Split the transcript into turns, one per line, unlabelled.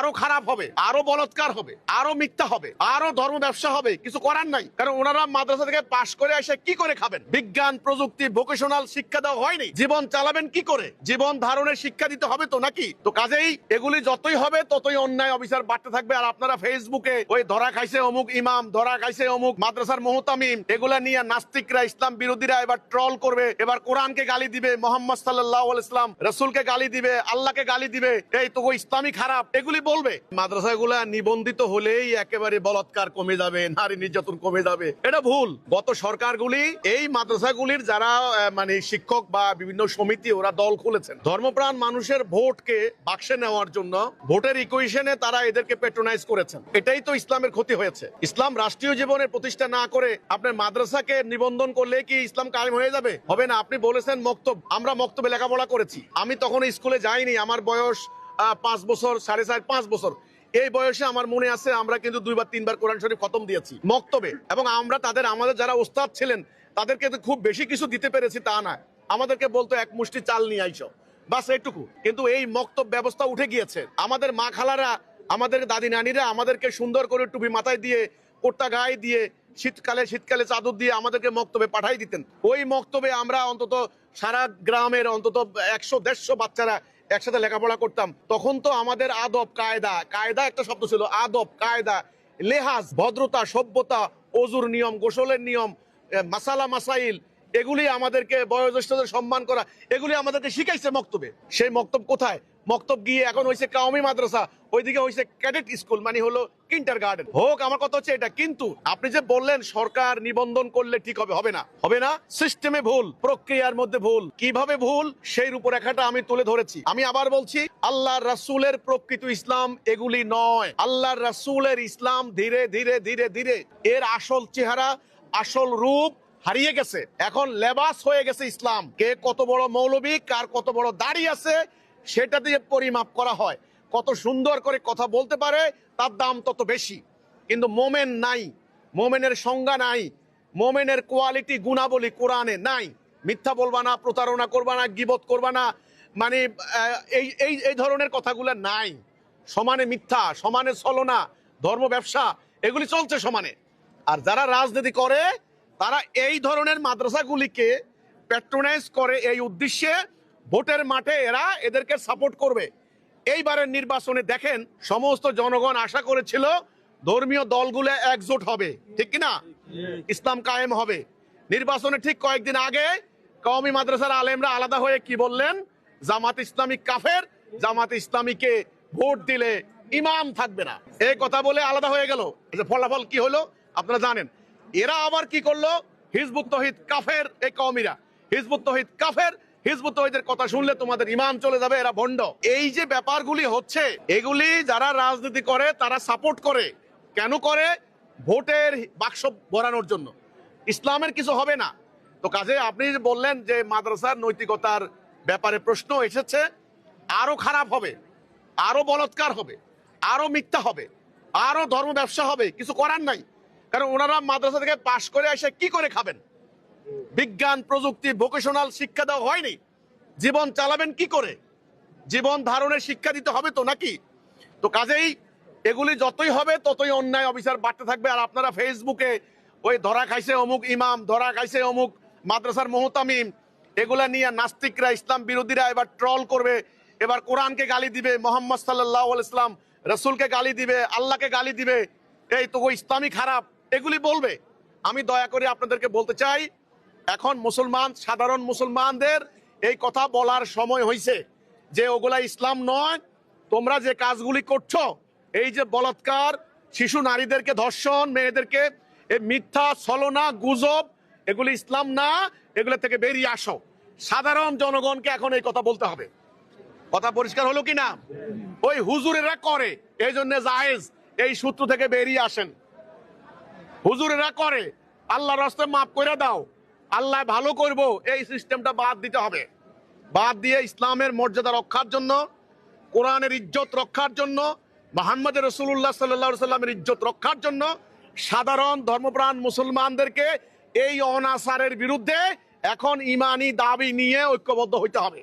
আরো খারাপ হবে, আরো বলৎকার হবে, আরো মিথ্যা হবে, আরো ধর্ম ব্যবসা হবে। কিছু করার নাই, কারণ ওনারা মাদ্রাসা থেকে পাশ করে এসে কি করে খাবেন? বিজ্ঞান প্রযুক্তি ভোকেশনাল শিক্ষা দেওয়া হয়নি। জীবন চালাবেন কি করে? জীবন ধারণের শিক্ষা দিতে হবে তো নাকি? তো কাজেই এগুলি যতই হবে ততই অন্যায় অবিচার বাড়তে থাকবে। আর আপনারা ফেসবুকে ওই ধরা খাইছে অমুক ইমাম, ধরা খাইছে অমুক মাদ্রাসার মুহতামিম, এগুলা নিয়ে নাস্তিকরা, ইসলাম বিরোধীরা এবার ট্রল করবে, এবার কোরআনকে গালি দিবে, মোহাম্মদ সাল্লাল্লাহু আলাইহি ওয়াসাল্লাম রাসূলকে গালি দিবে, আল্লাহকে গালি দিবে, এই তো ইসলামী খারাপ, এগুলি বলবে। মাদ্রাসাগুলা নিবন্ধিত হলেই একেবারে বলাৎকার কমে যাবে, নারী নির্যাতন কমে যাবে, এটা ভুল। গত সরকারগুলি এই মাদ্রাসাগুলির যারা মানে শিক্ষক বা বিভিন্ন সমিতি, ওরা দল খুলেছেন ধর্মপ্রাণ মানুষের ভোটকে বাক্সে নেওয়ার জন্য। ভোটের ইকুয়েশনে তারা এদেরকে পেট্রোনাইজ করেছেন। এটাই তো ইসলামের ক্ষতি হয়েছে। ইসলাম রাষ্ট্রীয় জীবনে প্রতিষ্ঠা না করে আপনার মাদ্রাসাকে নিবন্ধন করলে কি ইসলাম কায়েম হয়ে যাবে? হবে না। আপনি বলেছেন মক্তব, আমরা মক্তবে লেখাপড়া করেছি। আমি তখন স্কুলে যাইনি, আমার বয়স 5 বছর, 4.5, 5 বছর। এই বয়সে আমার মনে আছে আমরা কিন্তু 2 বা 3 বার কোরআন শরীফ খতম দিয়েছি মক্তবে। এবং আমরা আমাদের যারা ওস্তাদ ছিলেন তাদেরকে খুব বেশি কিছু দিতে পেরেছি তা না। আমাদেরকে বলতো এক মুষ্টি চাল নিয়ে আইসো, বাস এইটুকু। কিন্তু এই মক্তব ব্যবস্থা উঠে গিয়েছে। আমাদের মা খালারা, আমাদের দাদি নানিরা আমাদেরকে সুন্দর করে টুপি মাথায় দিয়ে, কোট্টা গায়ে দিয়ে, শীতকালে চাদর দিয়ে আমাদেরকে মক্তবে পাঠাই দিতেন। ওই মক্তবে আমরা অন্তত সারা গ্রামের অন্তত 100-150 বাচ্চারা একসাথে লেখাপড়া করতাম। তখন তো আমাদের আদব কায়দা, কায়দা একটা শব্দ ছিল, আদব কায়দা, লেহাজ, ভদ্রতা, সভ্যতা, অজুর নিয়ম, গোসলের নিয়ম, মাসালা মাসাইল, এগুলি আমাদেরকে, বয়োজ্যেষ্ঠদের সম্মান করা, এগুলি আমাদেরকে শিখাইছে মক্তবে। সেই মক্তব কোথায়? মক্তব গিয়ে এখন হয়েছে কাওমি মাদ্রাসা, ওইদিকে হয়েছে ক্যাডেট স্কুল, মানে হলো কিন্ডার গার্ডেন। হোক, আমার কথা হচ্ছে এটা। কিন্তু আপনি যে বললেন সরকার নিবন্ধন করলে ঠিক হবে, হবে না, হবে না। সিস্টেমে ভুল, প্রক্রিয়ার মধ্যে ভুল। কিভাবে ভুল সেই রূপরেখাটা আমি তুলে ধরেছি। আমি আবার বলছি, আল্লাহর রাসূলের প্রকৃত ইসলাম এগুলি নয়। আল্লাহর রাসূলের ইসলাম ধীরে ধীরে ধীরে ধীরে এর আসল চেহারা, আসল রূপ হারিয়ে গেছে। এখন লেবাস হয়ে গেছে ইসলাম। কে কত বড় মৌলবী, কার কত বড় দাড়ি আছে সেটা দিয়ে পরিমাপ করা হয়। কত সুন্দর করে কথা বলতে পারে তার দাম তত বেশি। কিন্তু মোমেন নাই, মোমেনের সংজ্ঞা নাই, মোমেনের কোয়ালিটি গুণাবলী কোরআনে নাই। মিথ্যা বলবা না, প্রতারণা করবা না, গীবত করবা না, মানে এই ধরনের কথাগুলো নাই। সমানে মিথ্যা, সমানে ছলনা, ধর্ম ব্যবসা, এগুলি চলছে সমানে। আর যারা রাজনীতি করে তারা এই ধরনের মাদ্রাসাগুলিকে প্যাট্রোনাইজ করে এই উদ্দেশ্যে। ভোটের মাঠে এরা এদেরকে সাপোর্ট করবে। এইবারের নির্বাচনে দেখেন, সমস্ত জনগণ আশা করেছিল ধর্মীয় দলগুলো একজোট হবে, ঠিক কিনা, ইসলাম কায়েম হবে। নির্বাচনে ঠিক কয়েকদিন আগে কওমি মাদ্রাসার আলেমরা আলাদা হয়ে কি বললেন? জামাত ইসলামী কাফের, জামাত ইসলামীকে ভোট দিলে ইমাম থাকবে না, এই কথা বলে আলাদা হয়ে গেল। ফলাফল কি হলো আপনারা জানেন। এরা আবার কি করলো? হিজবুত তৌহিদ কাফের, এই কওমিরা হিজবুত তৌহিদ কাফের, হিজবুত তৌহিদের কথা শুনলে তোমাদের ইমান চলে যাবে, এরা ভণ্ড। এই যে ব্যাপারগুলি হচ্ছে, এগুলি যারা রাজনীতি করে তারা সাপোর্ট করে। কেন করে? ভোটের বাক্স ভরানোর জন্য। ইসলামের কিছু হবে না। তো কাজে আপনি বললেন যে মাদ্রাসার নৈতিকতার ব্যাপারে প্রশ্ন এসেছে, আরো খারাপ হবে, আরো বলৎকার হবে, আরো মিথ্যা হবে, আরো ধর্ম ব্যবসা হবে। কিছু করার নাই, কারণ ওনারা মাদ্রাসা থেকে পাশ করে এসে কি করে খাবেন? বিজ্ঞান প্রযুক্তি ভোকেশনাল শিক্ষা দেওয়া হয়নি। জীবন চালাবেন কি করে? জীবন ধারণের শিক্ষা দিতে হবে তো নাকি? তো কাজেই এগুলি যতই হবে ততই অন্যায় অবিচার বাড়তে থাকবে। আর আপনারা ফেসবুকে ওই ধরা খাইছে অমুক ইমাম, ধরা খাইছে অমুক মাদ্রাসার মুহতামিম, এগুলা নিয়ে নাস্তিকরা, ইসলাম বিরোধীরা এবার ট্রল করবে, এবার কোরআনকে গালি দিবে, মোহাম্মদ সাল্লাল্লাহু আলাইহি ওয়াসাল্লাম রাসূলকে গালি দিবে, আল্লাহকে গালি দিবে, এই তো ইসলামী খারাপ, এগুলি বলবে। আমি দয়া করে আপনাদেরকে বলতে চাই, এখন মুসলমান, সাধারণ মুসলমানদের এই কথা বলার সময় হয়েছে যে ওগুলা ইসলাম নয়। তোমরা যে কাজগুলি করছো, এই যে বলাৎকার, শিশু নারীদেরকে ধর্ষণ, মেয়েদেরকে এই মিথ্যা ছলনা গুজব, এগুলি ইসলাম না। এগুলো থেকে বেরিয়ে আসো। সাধারণ জনগণকে এখন এই কথা বলতে হবে। কথা পরিষ্কার হলো কি না? ওই হুজুরেরা করে, এই জন্য জায়েজ, এই সূত্র থেকে বেরিয়ে আসেন। হুজুরেরা করে, আল্লাহর রাস্তায় মাফ করে দাও, আল্লাহ ভালো করব, এই সিস্টেমটা বাদ দিতে হবে। বাদ দিয়ে ইসলামের মর্যাদা রক্ষার জন্য, কোরআনের ইজ্জত রক্ষার জন্য, মুহাম্মদ রাসূলুল্লাহ সাল্লাল্লাহু আলাইহি সাল্লামের ইজ্জত রক্ষার জন্য সাধারণ ধর্মপ্রাণ মুসলমানদেরকে এই অনাচারের বিরুদ্ধে এখন ইমানি দাবি নিয়ে ঐক্যবদ্ধ হইতে হবে।